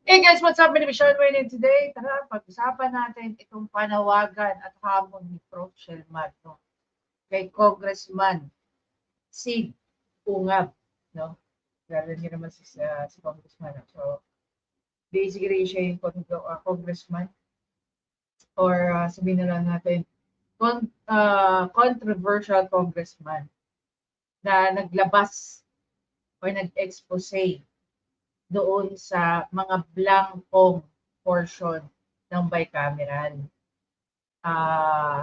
Hey guys, what's up? My name is Sean Wayne, and today, tara, pag-usapan natin itong panawagan at hamon ni Prof. Shell Magno kay Congressman Sig Ungab, no? Lalo niyo naman si Congressman. So, basically, siya yung congressman or sabihin na lang natin, controversial congressman na naglabas or nag-expose doon sa mga blankong portion ng bicameral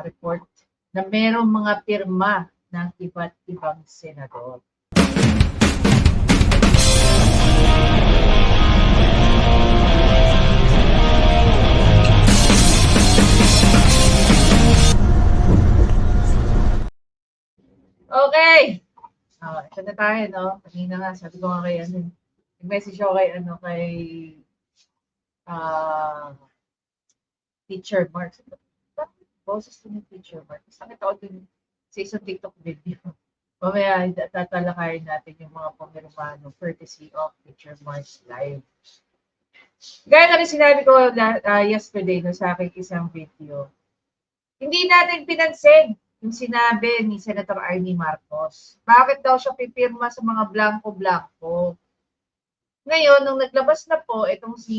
report na merong mga pirma ng iba't ibang senador. Okay. Ito na tayo, no? Kanina nga, sabi ko nga kay nag-message ako kay Teacher Mark. Bakit boses ko ng Teacher Mark? Sakit ako din sa isang TikTok video. Mamaya, tatalakayin natin yung mga pumirmano courtesy of Teacher Mark's live. Gaya na rin sinabi ko yesterday no, sa aking isang video. Hindi natin pinansin yung sinabi ni Senator Amy Marcos. Bakit daw siya pipirma sa mga blanco-blanco? Ngayon, nung naglabas na po itong si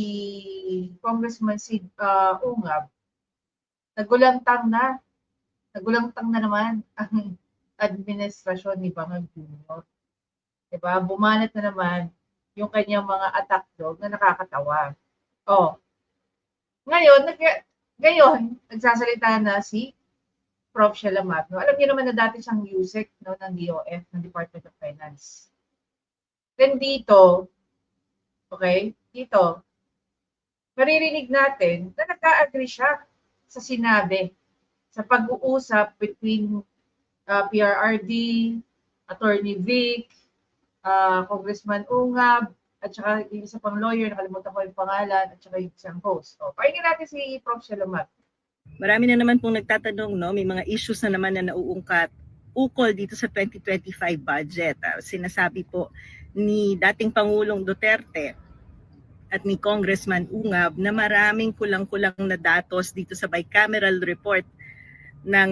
Congressman Sig Ungab, nagulantang na naman ang administrasyon ni Bangag Jr. Diba? Bumanat na naman yung kanyang mga attack dog na nakakatawa. Ngayon, nagsasalita na si Prof. Shell Magno. Alam niyo naman na dati siyang USEC no, ng DOF, ng Department of Finance. Then dito, maririnig natin na nagka-agree siya sa sinabi, sa pag-uusap between PRRD, Attorney Vic, Congressman Ungab, at saka yung isa pang lawyer, nakalimutan ko yung pangalan, at saka yung isang host. Pakinggan natin si Prof. Shell Magno. Marami na naman pong nagtatanong, no? May mga issues na naman na nauungkat ukol dito sa 2025 budget. Sinasabi po ni dating Pangulong Duterte at ni Congressman Ungab na maraming kulang-kulang na datos dito sa bicameral report ng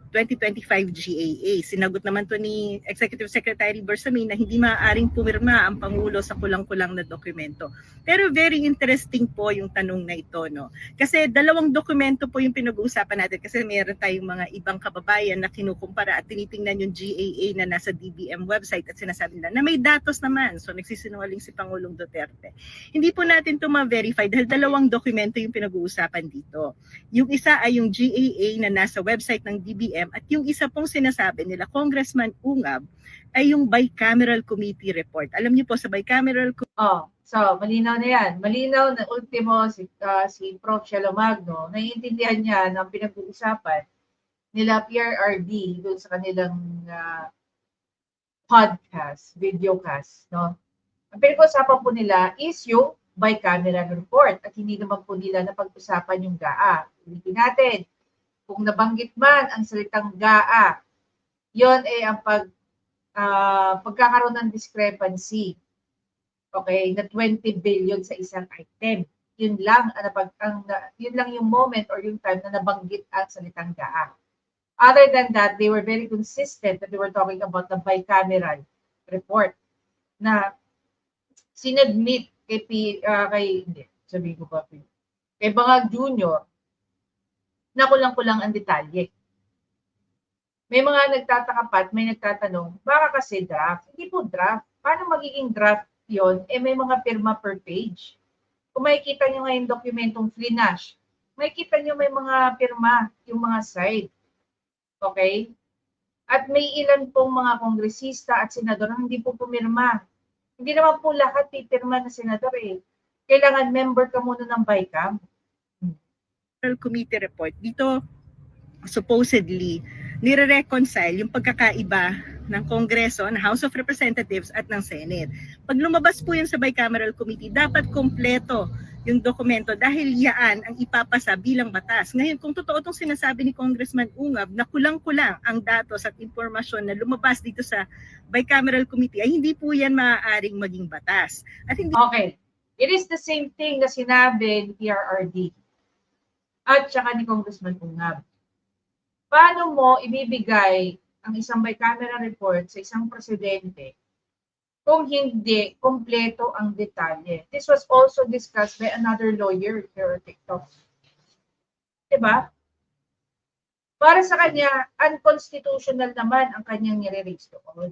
2025 GAA. Sinagot naman to ni Executive Secretary Bersamin na hindi maaaring pumirma ang Pangulo sa kulang-kulang na dokumento. Pero very interesting po yung tanong na ito, no? Kasi dalawang dokumento po yung pinag-uusapan natin kasi meron tayong mga ibang kababayan na kinukumpara at tinitingnan yung GAA na nasa DBM website at sinasabi nila na may datos naman. So nagsisinungaling si Pangulong Duterte. Hindi po natin ito ma-verify dahil dalawang dokumento yung pinag-uusapan dito. Yung isa ay yung GAA na nasa website ng DBM at yung isa pong sinasabi nila, Congressman Ungab, ay yung bicameral committee report. Alam niyo po sa bicameral so malinaw na yan. Malinaw na ultimo si Prof. Shell Magno, naiintindihan niya ng pinag-uusapan nila PRRD doon sa kanilang podcast, videocast, no? Ang pinag-uusapan po nila is yung bicameral report at hindi naman po nila napag-usapan yung GAA. Ulitin natin, kung nabanggit man ang salitang GAA, yon ay ang pagkakaroon ng discrepancy. Okay, na 20 billion sa isang item. Yun lang yung moment or yung time na nabanggit ang salitang GAA. Other than that, they were very consistent that they were talking about the bicameral report na sinadmit kay Bangag Jr. na kulang-kulang ang detalye. May mga nagtataka pa at may nagtatanong, baka kasi draft. Hindi po draft. Paano magiging draft yon? May mga pirma per page. Kung makikita nyo ngayon dokumentong Flinash, makikita nyo may mga pirma, yung mga side. Okay? At may ilan pong mga kongresista at senador na hindi po pumirma. Hindi naman po lahat pipirma na senador eh. Kailangan member ka muna ng BICAM. Committee report. Dito, supposedly, nire-reconcile yung pagkakaiba ng Kongreso, ng House of Representatives at ng Senate. Pag lumabas po yan sa bicameral committee, dapat kompleto yung dokumento dahil yaan ang ipapasa bilang batas. Ngayon, kung totoo itong sinasabi ni Congressman Ungab na kulang-kulang ang datos at impormasyon na lumabas dito sa bicameral committee, ay hindi po yan maaaring maging batas. At hindi... Okay. It is the same thing na sinabi ni PRRD at saka ni Congressman Ungab. Paano mo ibibigay ang isang bicameral report sa isang presidente kung hindi kompleto ang detalye? This was also discussed by another lawyer here on TikTok. Diba? Para sa kanya, unconstitutional naman ang kanyang nire-raise to all.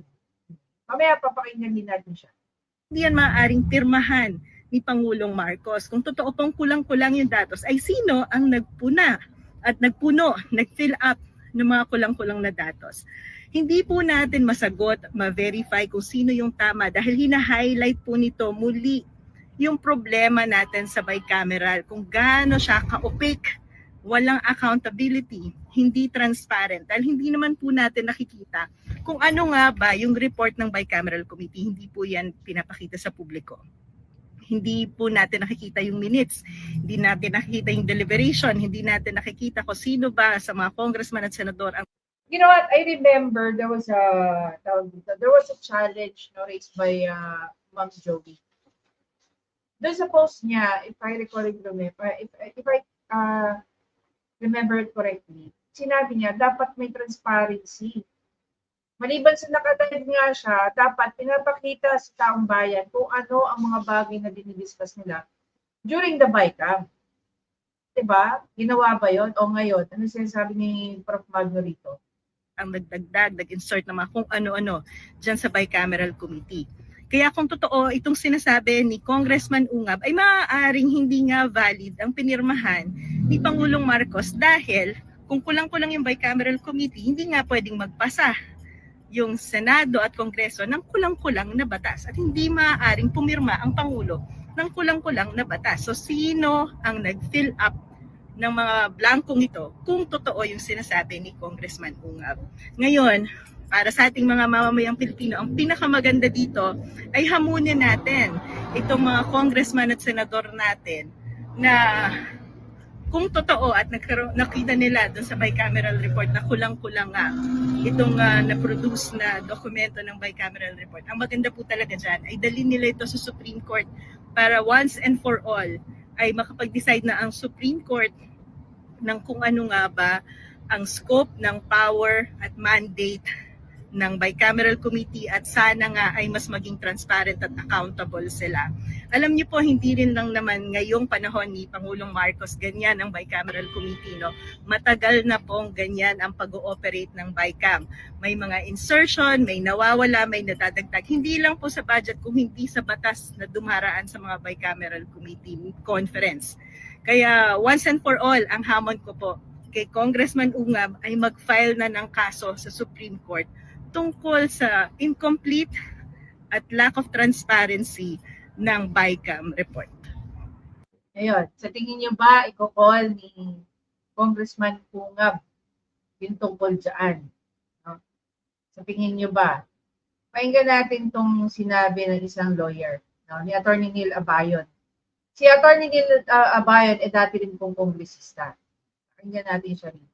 Mamaya papakinggan din natin siya. Hindi yan maaaring pirmahan ni Pangulong Marcos. Kung totoo pong kulang-kulang yung datos, ay sino ang nagpuna at nag-fill up ng mga kulang-kulang na datos? Hindi po natin masagot, ma-verify kung sino yung tama dahil hina-highlight po nito muli yung problema natin sa bicameral, kung gaano siya ka-opaque, walang accountability, hindi transparent. Dahil hindi naman po natin nakikita kung ano nga ba yung report ng bicameral committee. Hindi po yan pinapakita sa publiko. Hindi po natin nakikita yung minutes, hindi natin nakikita yung deliberation, hindi natin nakikita kung sino ba sa mga congressman at senador ang... You know what? I remember there was a challenge raised by Ma'am Joey. Doon sa post niya, if I recall it, if I remember it correctly, sinabi niya, dapat may transparency. Maliban sa nakatagid nga siya, dapat pinapakita sa taong bayan kung ano ang mga bagay na dinidiscuss nila during the BICAM. Diba? Ginawa ba yun? O ngayon, ano sinasabi ni Prof. Magno rito? Ang nagdagdag, nag-insert na mga kung ano-ano dyan sa bicameral committee. Kaya kung totoo itong sinasabi ni Congressman Ungab ay maaaring hindi nga valid ang pinirmahan ni Pangulong Marcos dahil kung kulang-kulang yung bicameral committee, hindi nga pwedeng magpasa yung Senado at Kongreso ng kulang-kulang na batas at hindi maaaring pumirma ang Pangulo ng kulang-kulang na batas. So sino ang nag-fill up ng mga blankong ito kung totoo yung sinasabi ni Congressman Ungab? Ngayon, para sa ating mga mamamayang Pilipino, ang pinakamaganda dito ay hamunin natin itong mga congressman at senador natin na kung totoo at nakita nila doon sa bicameral report na kulang-kulang nga itong na-produce na dokumento ng bicameral report. Ang maganda po talaga dyan ay dalhin nila ito sa Supreme Court para once and for all ay makapag-decide na ang Supreme Court ng kung ano nga ba ang scope ng power at mandate ng bicameral committee at sana nga ay mas maging transparent at accountable sila. Alam niyo po, hindi rin lang naman ngayong panahon ni Pangulong Marcos ganyan ang bicameral committee. No? Matagal na pong ganyan ang pag-ooperate ng BICAM. May mga insertion, may nawawala, may nadadagdag. Hindi lang po sa budget kung hindi sa batas na dumaraan sa mga bicameral committee conference. Kaya once and for all, ang hamon ko po kay Congressman Ungab ay mag-file na ng kaso sa Supreme Court tungkol sa incomplete at lack of transparency ng BICAM report. Ngayon, sa tingin niyo ba i-call ni Congressman Ungab yung tungkol dyan? No? Sa tingin niyo ba? Pakinggan natin itong sinabi ng isang lawyer, no? Ni Attorney Neil Abayon. Si Attorney Neil Abayon dati rin pong kongresista. Pakinggan natin siya rito.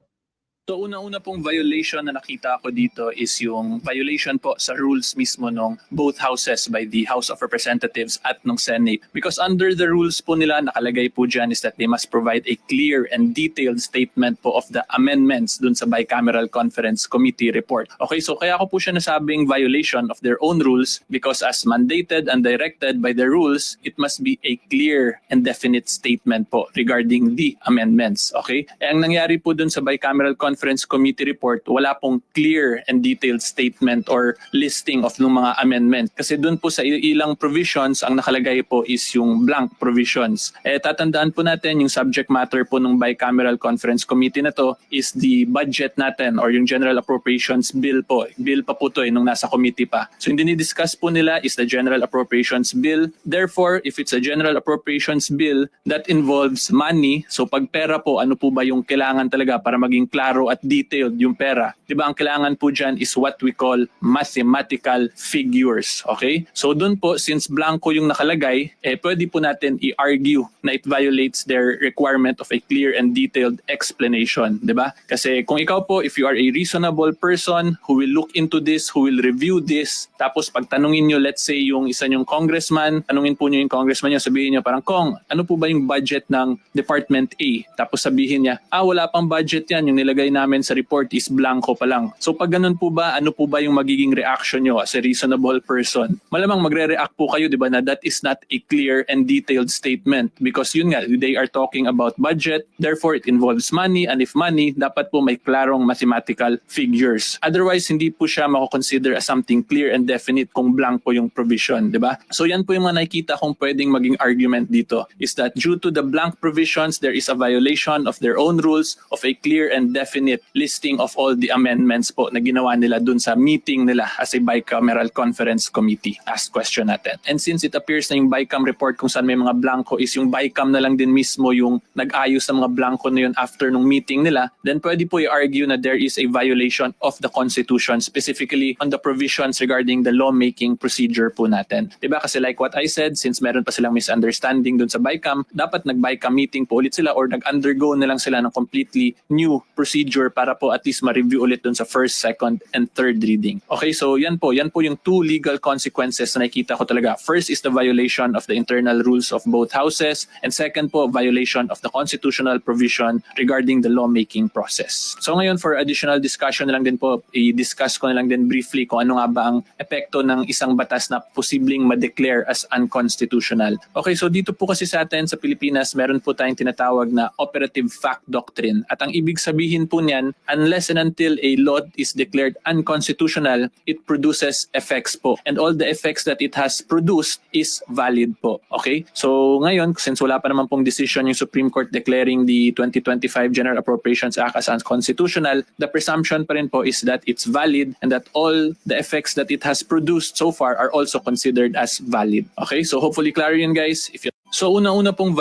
So una-una pong violation na nakita ko dito is yung violation po sa rules mismo ng both houses by the House of Representatives at ng Senate. Because under the rules po nila, nakalagay po dyan is that they must provide a clear and detailed statement po of the amendments dun sa Bicameral Conference Committee report. Okay, so kaya ko po siya nasabing violation of their own rules because as mandated and directed by the rules, it must be a clear and definite statement po regarding the amendments. Okay? Ang nangyari po dun sa Bicameral Conference Committee report, wala pong clear and detailed statement or listing of ng mga amendment. Kasi doon po sa ilang provisions, ang nakalagay po is yung blank provisions. Tatandaan po natin yung subject matter po ng Bicameral Conference Committee na to is the budget natin or yung General Appropriations Bill po. Bill pa po to nung nasa committee pa. So yung dinidiscuss po nila is the General Appropriations Bill. Therefore, if it's a General Appropriations Bill, that involves money. So pag pera po, ano po ba yung kailangan talaga para maging klaro klaro at detailed yung pera. Diba, ang kailangan po dyan is what we call mathematical figures. Okay? So doon po, since blanco yung nakalagay, pwede po natin i-argue na it violates their requirement of a clear and detailed explanation. Diba? Kasi kung ikaw po, if you are a reasonable person who will look into this, who will review this, tapos pag tanungin nyo, let's say yung isa nyong congressman, tanungin po nyo yung congressman nyo, sabihin nyo parang, Kong, ano po ba yung budget ng Department A? Tapos sabihin niya, wala pang budget yan, yung nilagay namin sa report is blanco pa lang. So pag ganun po ba, ano po ba yung magiging reaction nyo as a reasonable person? Malamang magre-react po kayo, di ba, na that is not a clear and detailed statement because yun nga, they are talking about budget, therefore it involves money, and if money, dapat po may klarong mathematical figures. Otherwise, hindi po siya mako-consider as something clear and definite kung blanco yung provision, di ba? So yan po yung mga nakikita kong pwedeng maging argument dito, is that due to the blank provisions, there is a violation of their own rules of a clear and definite listing of all the amendments po na ginawa nila dun sa meeting nila as a bicameral conference committee. Asked question natin. And since it appears na yung BICAM report kung saan may mga blanco is yung BICAM na lang din mismo yung nag-ayos ng mga blanco na yun after nung meeting nila, then pwede po i-argue na there is a violation of the Constitution, specifically on the provisions regarding the lawmaking procedure po natin. Diba? Kasi like what I said, since meron pa silang misunderstanding dun sa BICAM, dapat nag-BICAM meeting po ulit sila or nag-undergo na lang sila ng completely new procedure para po at least ma-review ulit dun sa first, second, and third reading. Okay, so yan po yung two legal consequences na nakikita ko talaga. First is the violation of the internal rules of both houses, and second po, violation of the constitutional provision regarding the lawmaking process. So ngayon, for additional discussion na lang din po, i-discuss ko na lang din briefly kung ano nga ba ang epekto ng isang batas na posibleng ma-declare as unconstitutional. Okay, so dito po kasi sa atin sa Pilipinas, meron po tayong tinatawag na operative fact doctrine. At ang ibig sabihin po niyan, unless and until a law is declared unconstitutional, it produces effects po. And all the effects that it has produced is valid po. Okay? So ngayon, since wala pa naman pong decision yung Supreme Court declaring the 2025 General Appropriations Act as unconstitutional, the presumption pa rin po is that it's valid and that all the effects that it has produced so far are also considered as valid. Okay? So hopefully clear yun, guys. So una-una pong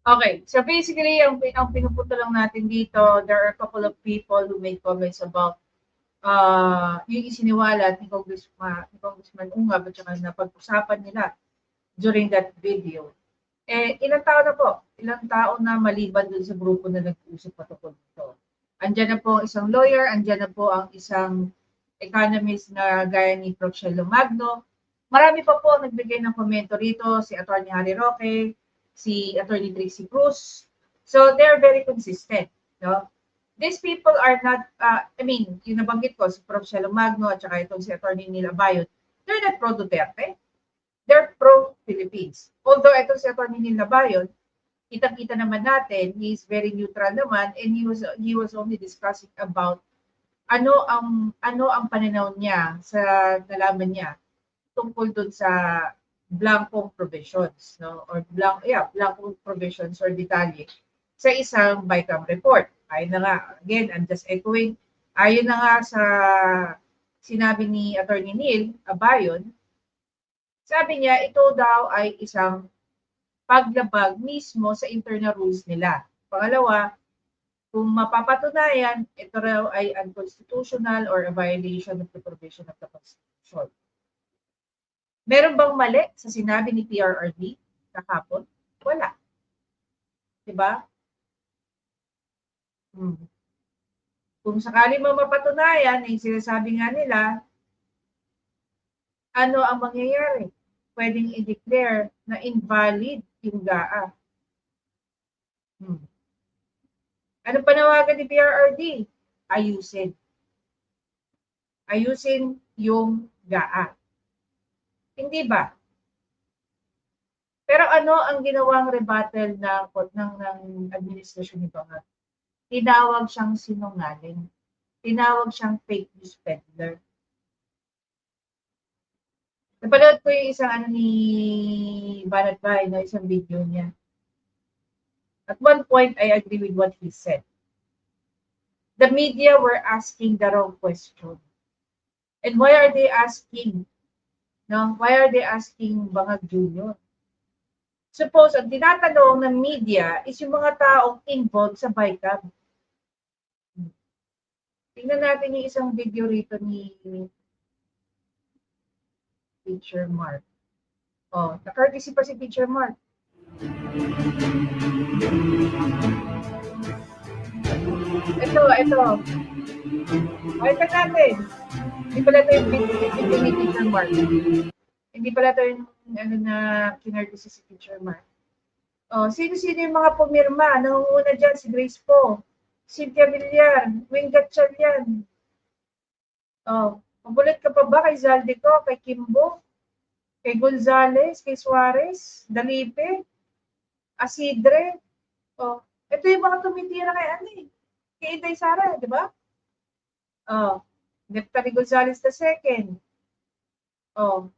Okay, so basically, ang pinupunto lang natin dito, there are a couple of people who made comments about yung isiniwala ni Congressman Ungab at saka na pag-usapan nila during that video. Ilang tao na maliban dun sa grupo na nag-uusap patungkol dito. Andyan na po ang isang lawyer, andyan na po ang isang economist na gaya ni Prof. Shelo Magno. Marami pa po nagbigay ng komento rito, si Atty. Harry Roque, si Atty. Trixie Cruz. So they're very consistent. No? These people are not, yung nabanggit ko, si Prof. Shelo Magno at saka itong si Atty. Neil Abayot, they're not pro-Duterte. They're pro-Philippines. Although itong si Atty. Neil Abayot, kitang-kita naman natin, he is very neutral naman and he was only discussing about ano ang pananaw niya sa nalaman niya tungkol dun sa blankong provisions, no? Or blankong provisions or detalye sa isang BICAM report. Ayun na nga, again, I'm just echoing, ayun na nga sa sinabi ni Atty. Neil Abayon, sabi niya, ito daw ay isang paglabag mismo sa internal rules nila. Pangalawa, kung mapapatunayan, ito raw ay unconstitutional or a violation of the provision of the Constitution. Meron bang mali sa sinabi ni PRRD kahapon? Wala. Diba? Kung sakali mo mapatunayan, yung sinasabi nga nila, ano ang mangyayari? Pwedeng i-declare na invalid yung GAA. Ano panawagan ni PRRD? Ayusin. Ayusin yung GAA. Hindi ba? Pero ano ang ginawang rebuttal ng administrasyon ni Bangag? Tinawag siyang sinungaling. Tinawag siyang fake news peddler. Napanood ko yung isang ni Banat Bay, isang video niya. At one point, I agree with what he said. The media were asking the wrong question. And why are they asking? No? Why are they asking Bangag Jr.? Suppose, ang tinatanong ng media is yung mga taong involved sa BICAM. Tingnan natin yung isang video rito ni Teacher Mark. Oh, na-courtesy pa si Teacher Mark. Ito. Ito natin. Hindi pala ito yung video ni Teacher Mark. Hindi pala ito yung na kinartesy si Teacher Mark. Oh, sino-sino yung mga pumirma? Nangunguna dyan si Grace Po, Cynthia Villar, Wing Gatchalian. Oh, mabulit ka pa ba kay Zaldico, kay Kimbo, kay Gonzales, kay Suarez, Dalipe, Asidre? Oh, ito yung mga tumitira kay kay Inday Sara, di ba? Oh, Neftali Gonzales II. Oh,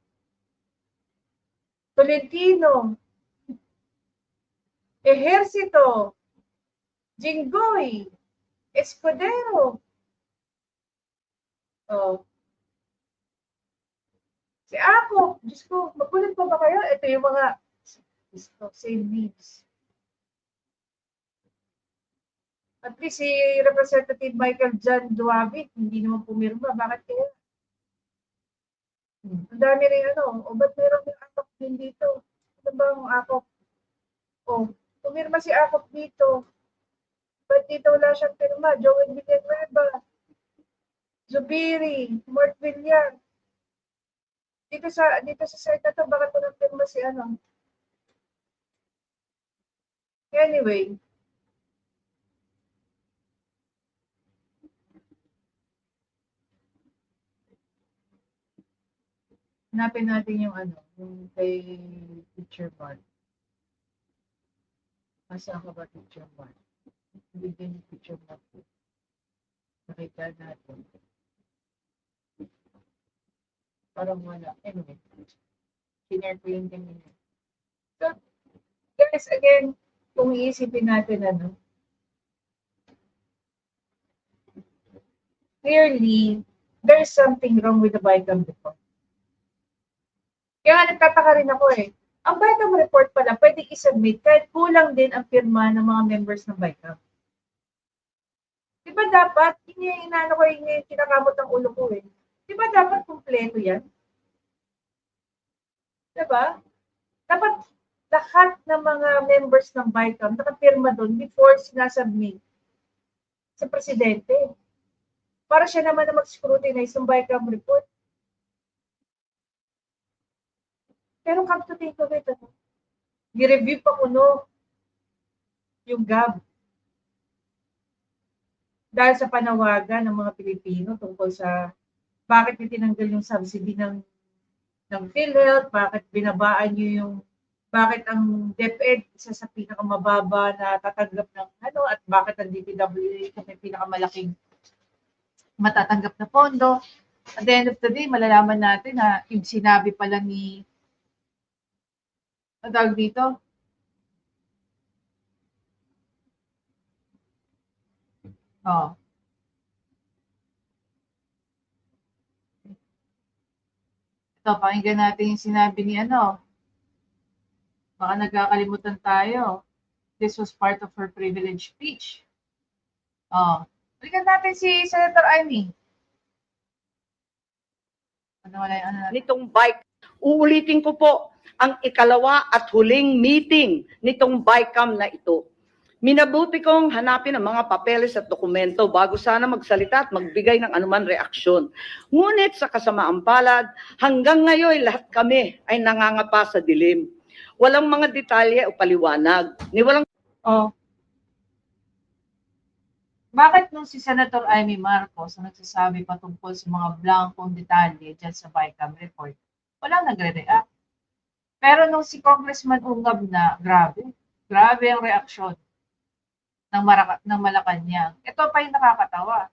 Tolentino, Ejercito, Jinggoy, Escudero. Oh. Si Ako, Diyos ko, magulit pa ba kayo? Ito yung mga, same names. At least si Representative Michael John Duavit, hindi naman pumirma. Bakit kaya? Ang dami rin o ba't meron yung Akop din dito? Ano ba ang Akop? Oh, pumirma si Akop dito. Ba't dito wala siyang pirma? Joel Villanueva, Zubiri, Mort Villar. Dito sa site na to, bakit walang pirma si Anyway. Hanapin natin yung yung kay Teacher Mark. Masaan ka ba, Teacher Mark? Hindi din yung Teacher Mark. Nakita natin. Parang wala. Anyway. Sinare ko yung ganyan. So, guys, again, kung iisipin natin clearly, there's something wrong with the BICAM report. Kaya nagtataka rin ako Ang BICAM report pala, pwede i-submit kahit kulang din ang pirma ng mga members ng BICAM. Diba dapat, hindi yung kinakamot ng ulo ko Diba dapat kumpleto yan? Diba? Dapat lahat ng mga members ng BICAM nakapirma doon before sinasubmit sa presidente. Para siya naman na mag-scrutinize ng BICAM report. Pero come to think of it, i-review pa kuno yung GAB. Dahil sa panawagan ng mga Pilipino tungkol sa bakit tinanggal yung subsidy ng PhilHealth, bakit binabaan nyo bakit ang DepEd isa sa pinakamababa na tatanggap ng at bakit ang DPWH may pinakamalaking matatanggap na pondo. At the end of the day, malalaman natin na yung sinabi pala ni tawag dito? Oh. Ito, pakinggan natin yung sinabi ni Baka nagkakalimutan tayo. This was part of her privilege speech. Oh. Pakinggan natin si Senator Amy. Nitong bike, uulitin ko po, ang ikalawa at huling meeting nitong BICAM na ito. Minabuti kong hanapin ang mga papeles at dokumento bago sana magsalita at magbigay ng anuman reaksyon. Ngunit sa kasamaang palad, hanggang ngayon lahat kami ay nangangapa sa dilim. Walang mga detalye o paliwanag. Bakit nung si Senator Amy Marcos ang nagsasabi patungkol sa mga blankong detalye dyan sa BICAM report, walang nagre-react. Pero nung si Congressman Ungab na, grabe ang reaksyon ng Malacanang. Ito pa yung nakakatawa.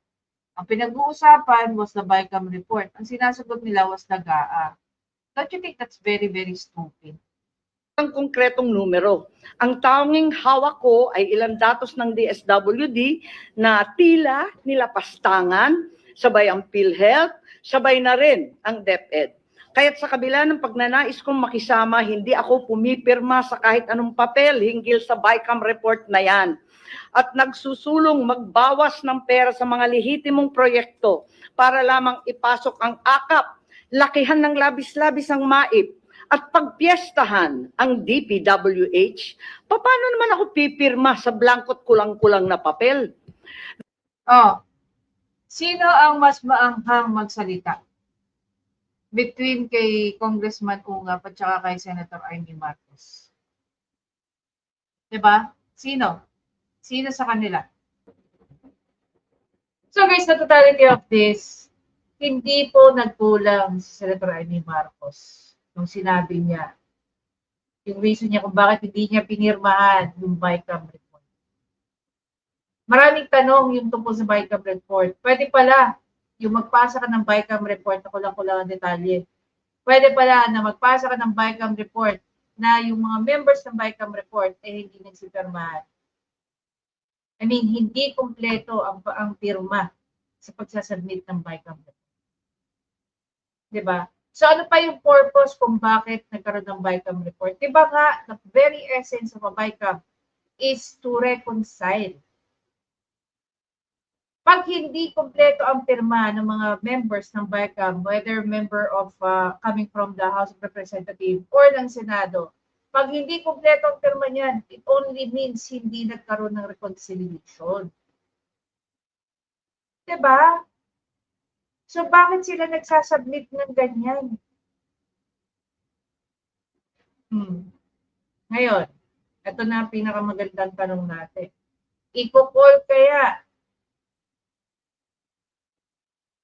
Ang pinag-uusapan was the BICAM report. Ang sinasagot nila was the GAA. Don't you think that's very, very stupid? Ang konkretong numero. Ang tanging hawak ko ay ilang datos ng DSWD na tila nilapastangan, sabay ang PhilHealth, sabay na rin ang DepEd. Kaya't sa kabila ng pagnanais kong makisama, hindi ako pumipirma sa kahit anong papel hinggil sa BICAM report na yan. At nagsusulong magbawas ng pera sa mga lehitimong proyekto para lamang ipasok ang akap, lakihan ng labis-labis ang MAIP, at pagpiestahan ang DPWH. Paano naman ako pipirma sa blankot kulang-kulang na papel? Oh, sino ang mas maanghang magsalita? Between kay Congressman Ungap at saka kay Senator Amy Marcos. Diba? Sino? Sino sa kanila? So guys, the totality of this, hindi po nagkulang si Senator Amy Marcos nung sinabi niya, yung reason niya kung bakit hindi niya pinirmahan yung BICAM report. Maraming tanong yung tungkol sa BICAM report. Pwede pala, yung magpasa ka ng BICAM report na kulang-kulang ang detalye. Pwede pala na magpasa ka ng BICAM report na yung mga members ng BICAM report hindi nagsipirmahan. I mean, hindi kompleto ang pirma sa pagsasubmit ng BICAM report. Diba? So ano pa yung purpose kung bakit nagkaroon ng BICAM report? Diba nga, the very essence of a BICAM is to reconcile. Pag hindi kompleto ang pirma ng mga members ng BICAM, whether member of coming from the House of Representatives or ng Senado, pag hindi kompleto ang pirma niyan, it only means hindi nagkaroon ng reconciliation. Diba? So bakit sila nagsasubmit ng ganyan? Ngayon, ito na ang pinakamagandang tanong natin. Iko-call kaya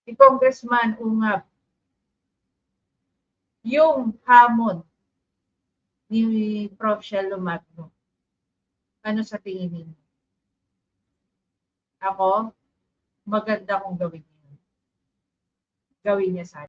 si Congressman Ungap yung hamon ni Prof. Shelo Magno? Ano sa tingin niyo? Ako, maganda kung gawin niya. Gawin niya sana.